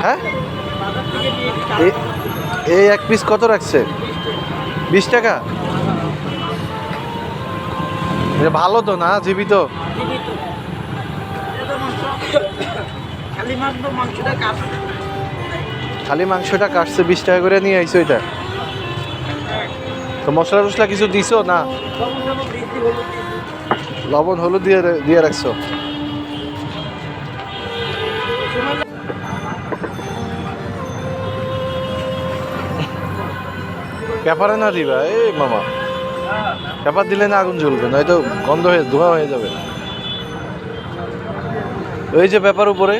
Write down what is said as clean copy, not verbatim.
হ্যাঁ, এই এক পিস কত রাখছে? 20 টাকা। এটা ভালো তো না, জীবিত? খালি মাংসটা কাটছে, 20 টাকা করে নিয়ে আইছো এটা। তো মশলা টসলা কিছু দিছো না? লবণ হলুদ দিয়ে দিয়ে রাখছো। পেপারে না দিবা এই মামা, পেপার দিলে না আগুন জ্বলবে, নয়তো গন্ধ হয়ে ধোঁয়া হয়ে যাবে। ওই যে পেপার উপরে।